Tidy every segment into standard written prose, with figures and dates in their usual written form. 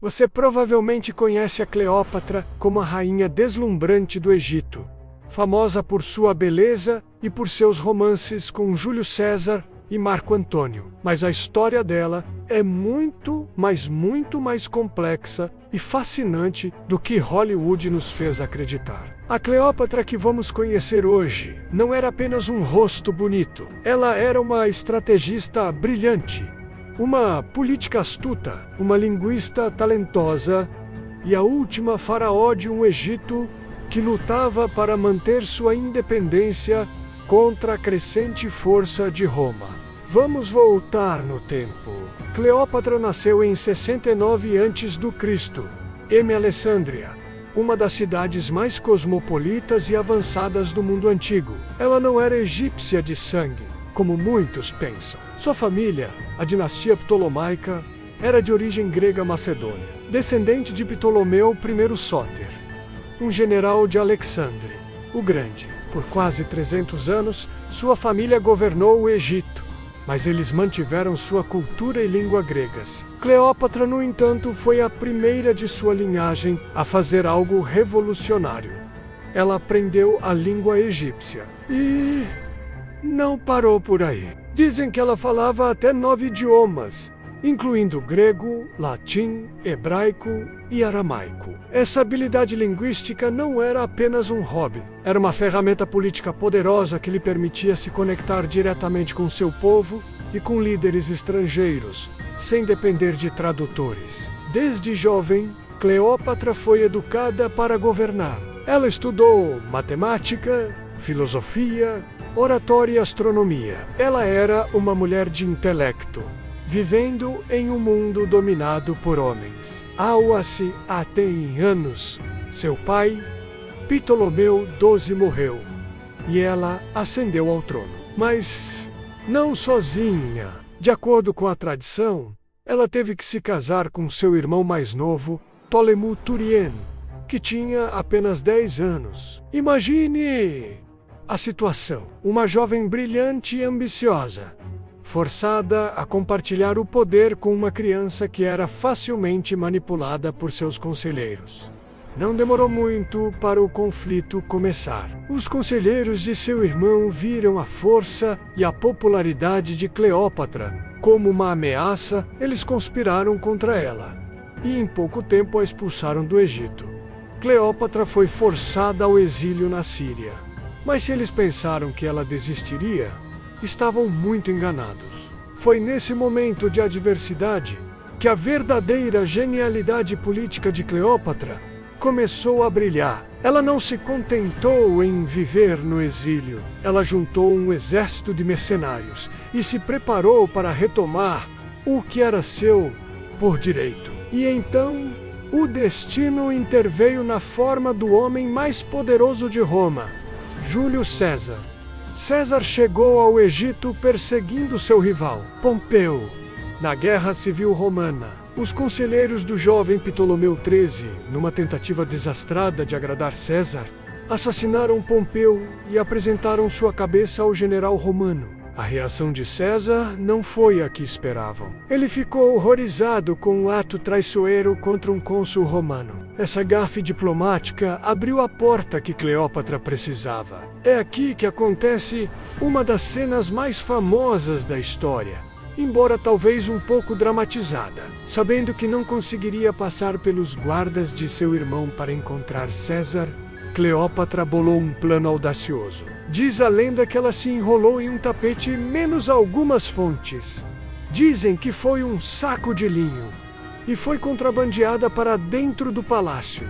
Você provavelmente conhece a Cleópatra como a rainha deslumbrante do Egito, famosa por sua beleza e por seus romances com Júlio César e Marco Antônio. Mas a história dela é muito mais complexa e fascinante do que Hollywood nos fez acreditar. A Cleópatra que vamos conhecer hoje não era apenas um rosto bonito. Ela era uma estrategista brilhante, uma política astuta, uma linguista talentosa e a última faraó de um Egito que lutava para manter sua independência contra a crescente força de Roma. Vamos voltar no tempo. Cleópatra nasceu em 69 a.C., em Alessandria, uma das cidades mais cosmopolitas e avançadas do mundo antigo. Ela não era egípcia de sangue, como muitos pensam. Sua família, a dinastia Ptolomaica, era de origem grega macedônia, descendente de Ptolomeu I Sóter, um general de Alexandre o Grande. Por quase 300 anos, sua família governou o Egito, mas eles mantiveram sua cultura e língua gregas. Cleópatra, no entanto, foi a primeira de sua linhagem a fazer algo revolucionário. Ela aprendeu a língua egípcia e não parou por aí. Dizem que ela falava até 9 idiomas, incluindo grego, latim, hebraico e aramaico. Essa habilidade linguística não era apenas um hobby. Era uma ferramenta política poderosa que lhe permitia se conectar diretamente com seu povo e com líderes estrangeiros, sem depender de tradutores. Desde jovem, Cleópatra foi educada para governar. Ela estudou matemática, filosofia, oratória e astronomia. Ela era uma mulher de intelecto, vivendo em um mundo dominado por homens. Ao-se até em anos, seu pai, Ptolomeu XII, morreu e ela ascendeu ao trono. Mas não sozinha. De acordo com a tradição, ela teve que se casar com seu irmão mais novo, Ptolemy Turien, que tinha apenas 10 anos. Imagine a situação. Uma jovem brilhante e ambiciosa, forçada a compartilhar o poder com uma criança que era facilmente manipulada por seus conselheiros. Não demorou muito para o conflito começar. Os conselheiros de seu irmão viram a força e a popularidade de Cleópatra como uma ameaça. Eles conspiraram contra ela e em pouco tempo a expulsaram do Egito. Cleópatra foi forçada ao exílio na Síria. Mas se eles pensaram que ela desistiria, estavam muito enganados. Foi nesse momento de adversidade que a verdadeira genialidade política de Cleópatra começou a brilhar. Ela não se contentou em viver no exílio. Ela juntou um exército de mercenários e se preparou para retomar o que era seu por direito. E então, o destino interveio na forma do homem mais poderoso de Roma, Júlio César. César chegou ao Egito perseguindo seu rival, Pompeu, na Guerra Civil Romana. Os conselheiros do jovem Ptolomeu XIII, numa tentativa desastrada de agradar César, assassinaram Pompeu e apresentaram sua cabeça ao general romano. A reação de César não foi a que esperavam. Ele ficou horrorizado com o ato traiçoeiro contra um cônsul romano. Essa gafe diplomática abriu a porta que Cleópatra precisava. É aqui que acontece uma das cenas mais famosas da história, embora talvez um pouco dramatizada. Sabendo que não conseguiria passar pelos guardas de seu irmão para encontrar César, Cleópatra bolou um plano audacioso. Diz a lenda que ela se enrolou em um tapete menos algumas fontes. Dizem que foi um saco de linho e foi contrabandeada para dentro do palácio,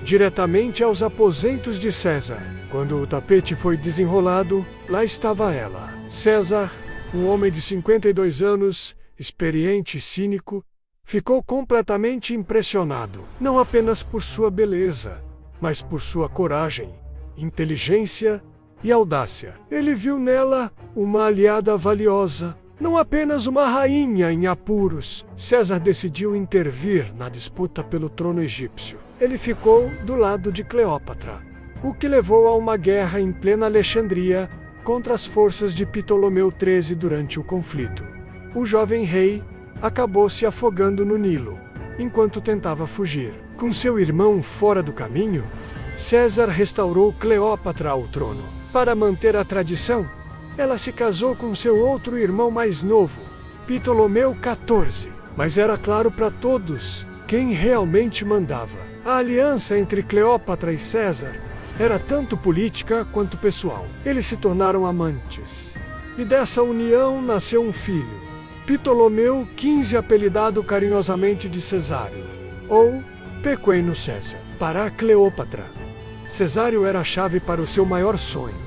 diretamente aos aposentos de César. Quando o tapete foi desenrolado, lá estava ela. César, um homem de 52 anos, experiente e cínico, ficou completamente impressionado, não apenas por sua beleza, mas por sua coragem, inteligência e audácia. Ele viu nela uma aliada valiosa, não apenas uma rainha em apuros. César decidiu intervir na disputa pelo trono egípcio. Ele ficou do lado de Cleópatra, o que levou a uma guerra em plena Alexandria contra as forças de Ptolomeu XIII durante o conflito. O jovem rei acabou se afogando no Nilo, enquanto tentava fugir. Com seu irmão fora do caminho, César restaurou Cleópatra ao trono. Para manter a tradição, ela se casou com seu outro irmão mais novo, Ptolomeu XIV. Mas era claro para todos quem realmente mandava. A aliança entre Cleópatra e César era tanto política quanto pessoal. Eles se tornaram amantes. E dessa união nasceu um filho, Ptolomeu XV, apelidado carinhosamente de Cesário, ou Pequeno César, para Cleópatra. Cesário era a chave para o seu maior sonho: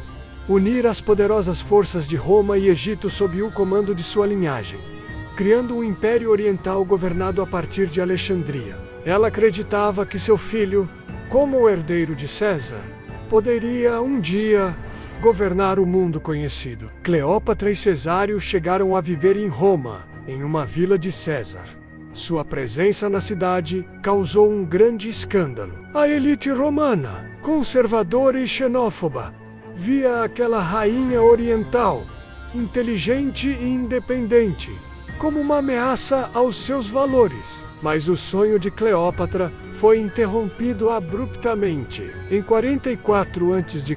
unir as poderosas forças de Roma e Egito sob o comando de sua linhagem, criando um império oriental governado a partir de Alexandria. Ela acreditava que seu filho, como o herdeiro de César, poderia um dia governar o mundo conhecido. Cleópatra e Cesário chegaram a viver em Roma, em uma vila de César. Sua presença na cidade causou um grande escândalo. A elite romana, conservadora e xenófoba, via aquela rainha oriental, inteligente e independente, como uma ameaça aos seus valores. Mas o sonho de Cleópatra foi interrompido abruptamente. Em 44 a.C.,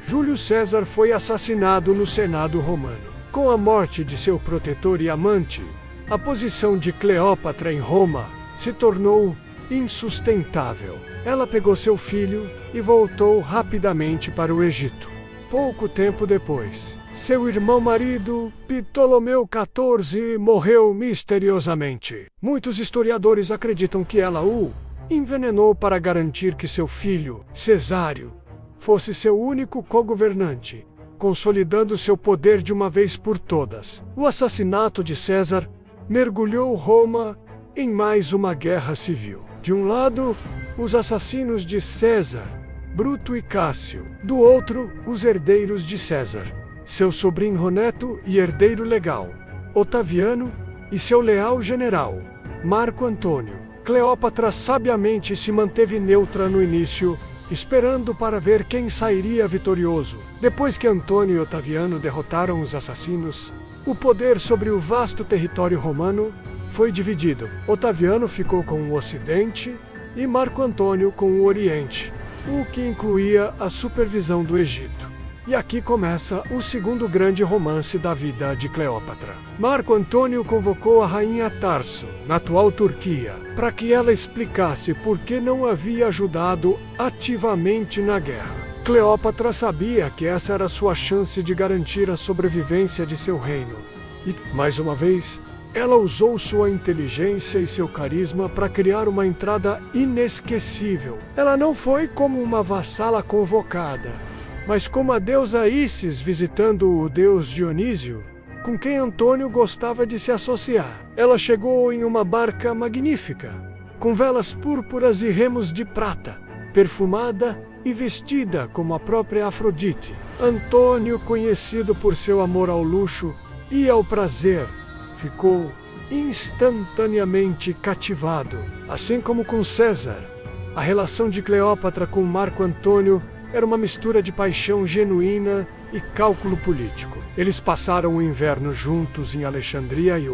Júlio César foi assassinado no Senado romano. Com a morte de seu protetor e amante, a posição de Cleópatra em Roma se tornou insustentável. Ela pegou seu filho e voltou rapidamente para o Egito. Pouco tempo depois, seu irmão-marido, Ptolomeu XIV, morreu misteriosamente. Muitos historiadores acreditam que ela o envenenou para garantir que seu filho, Cesário, fosse seu único co-governante, consolidando seu poder de uma vez por todas. O assassinato de César mergulhou Roma em mais uma guerra civil. De um lado, os assassinos de César, Bruto e Cássio. Do outro, os herdeiros de César, seu sobrinho neto e herdeiro legal, Otaviano, e seu leal general, Marco Antônio. Cleópatra sabiamente se manteve neutra no início, esperando para ver quem sairia vitorioso. Depois que Antônio e Otaviano derrotaram os assassinos, o poder sobre o vasto território romano foi dividido. Otaviano ficou com o Ocidente e Marco Antônio com o Oriente, o que incluía a supervisão do Egito. E aqui começa o segundo grande romance da vida de Cleópatra. Marco Antônio convocou a rainha Tarso, na atual Turquia, para que ela explicasse por que não havia ajudado ativamente na guerra. Cleópatra sabia que essa era sua chance de garantir a sobrevivência de seu reino. E, mais uma vez, ela usou sua inteligência e seu carisma para criar uma entrada inesquecível. Ela não foi como uma vassala convocada, mas como a deusa Ísis visitando o deus Dionísio, com quem Antônio gostava de se associar. Ela chegou em uma barca magnífica, com velas púrpuras e remos de prata, perfumada e vestida como a própria Afrodite. Antônio, conhecido por seu amor ao luxo e ao prazer, ficou instantaneamente cativado. Assim como com César, a relação de Cleópatra com Marco Antônio era uma mistura de paixão genuína e cálculo político. Eles passaram o inverno juntos em Alexandria e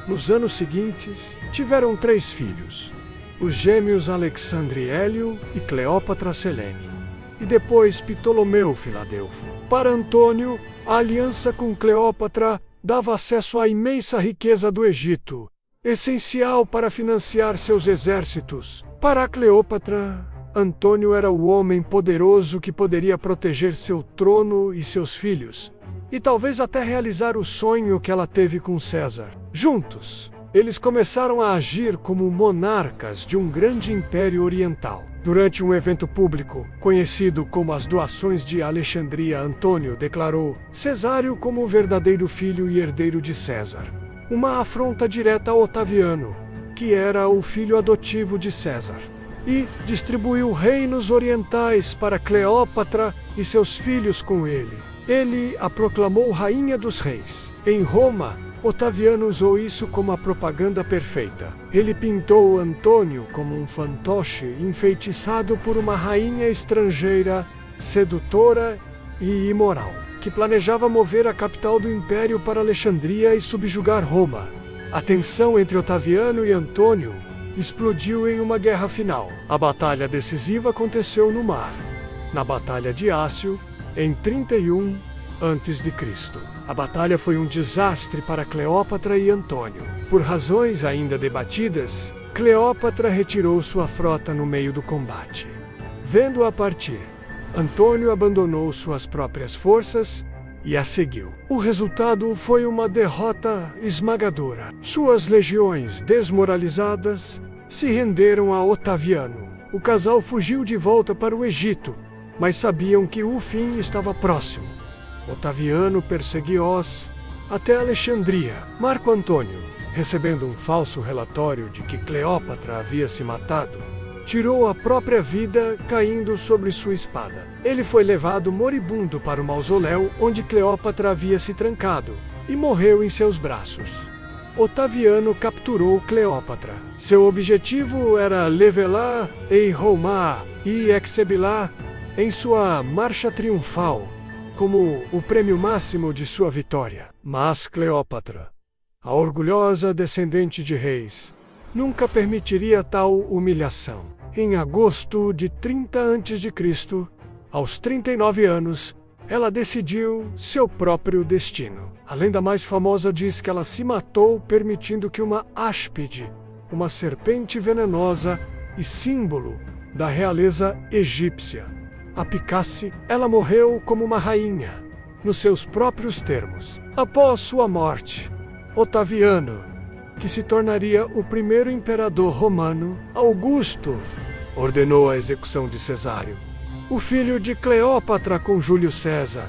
nos anos seguintes, tiveram 3 filhos: os gêmeos Alexandre e Hélio e Cleópatra Selene, e depois Ptolomeu Filadelfo. Para Antônio, a aliança com Cleópatra dava acesso à imensa riqueza do Egito, essencial para financiar seus exércitos. Para Cleópatra, Antônio era o homem poderoso que poderia proteger seu trono e seus filhos, e talvez até realizar o sonho que ela teve com César. Juntos, eles começaram a agir como monarcas de um grande império oriental. Durante um evento público, conhecido como as Doações de Alexandria, Antônio declarou Cesário como o verdadeiro filho e herdeiro de César, uma afronta direta a Otaviano, que era o filho adotivo de César, e distribuiu reinos orientais para Cleópatra e seus filhos com ele. Ele a proclamou rainha dos reis. Em Roma, Otaviano usou isso como a propaganda perfeita. Ele pintou Antônio como um fantoche enfeitiçado por uma rainha estrangeira, sedutora e imoral, que planejava mover a capital do império para Alexandria e subjugar Roma. A tensão entre Otaviano e Antônio explodiu em uma guerra final. A batalha decisiva aconteceu no mar, na Batalha de Ácio, em 31 a.C. A batalha foi um desastre para Cleópatra e Antônio. Por razões ainda debatidas, Cleópatra retirou sua frota no meio do combate. Vendo-a partir, Antônio abandonou suas próprias forças e a seguiu. O resultado foi uma derrota esmagadora. Suas legiões, desmoralizadas, se renderam a Otaviano. O casal fugiu de volta para o Egito, mas sabiam que o fim estava próximo. Otaviano perseguiu-os até Alexandria. Marco Antônio, recebendo um falso relatório de que Cleópatra havia se matado, tirou a própria vida caindo sobre sua espada. Ele foi levado moribundo para o mausoléu onde Cleópatra havia se trancado e morreu em seus braços. Otaviano capturou Cleópatra. Seu objetivo era levá-la em Roma e exibí-la em sua marcha triunfal como o prêmio máximo de sua vitória. Mas Cleópatra, a orgulhosa descendente de reis, nunca permitiria tal humilhação. Em agosto de 30 a.C., aos 39 anos, ela decidiu seu próprio destino. A lenda mais famosa diz que ela se matou permitindo que uma áspide, uma serpente venenosa e símbolo da realeza egípcia, a picasse. Ela morreu como uma rainha, nos seus próprios termos. Após sua morte, Otaviano, que se tornaria o primeiro imperador romano, Augusto, ordenou a execução de Cesário, o filho de Cleópatra com Júlio César.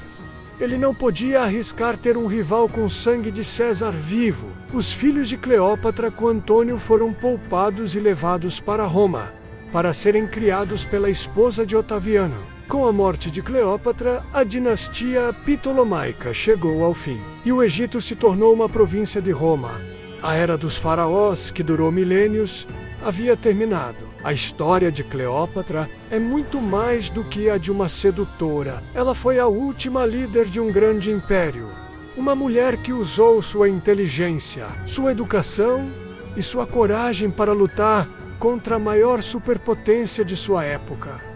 Ele não podia arriscar ter um rival com sangue de César vivo. Os filhos de Cleópatra com Antônio foram poupados e levados para Roma, para serem criados pela esposa de Otaviano. Com a morte de Cleópatra, a dinastia ptolomaica chegou ao fim, e o Egito se tornou uma província de Roma. A era dos faraós, que durou milênios, havia terminado. A história de Cleópatra é muito mais do que a de uma sedutora. Ela foi a última líder de um grande império. Uma mulher que usou sua inteligência, sua educação e sua coragem para lutar contra a maior superpotência de sua época.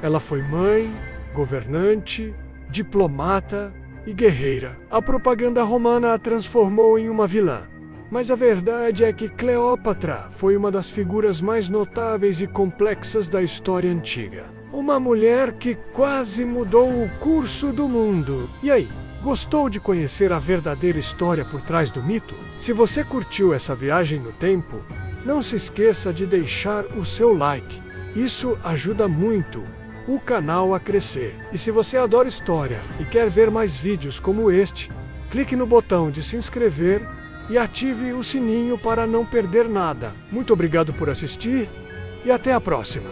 Ela foi mãe, governante, diplomata e guerreira. A propaganda romana a transformou em uma vilã. Mas a verdade é que Cleópatra foi uma das figuras mais notáveis e complexas da história antiga. Uma mulher que quase mudou o curso do mundo. E aí, gostou de conhecer a verdadeira história por trás do mito? Se você curtiu essa viagem no tempo, não se esqueça de deixar o seu like. Isso ajuda muito o canal a crescer. E se você adora história e quer ver mais vídeos como este, clique no botão de se inscrever e ative o sininho para não perder nada. Muito obrigado por assistir e até a próxima.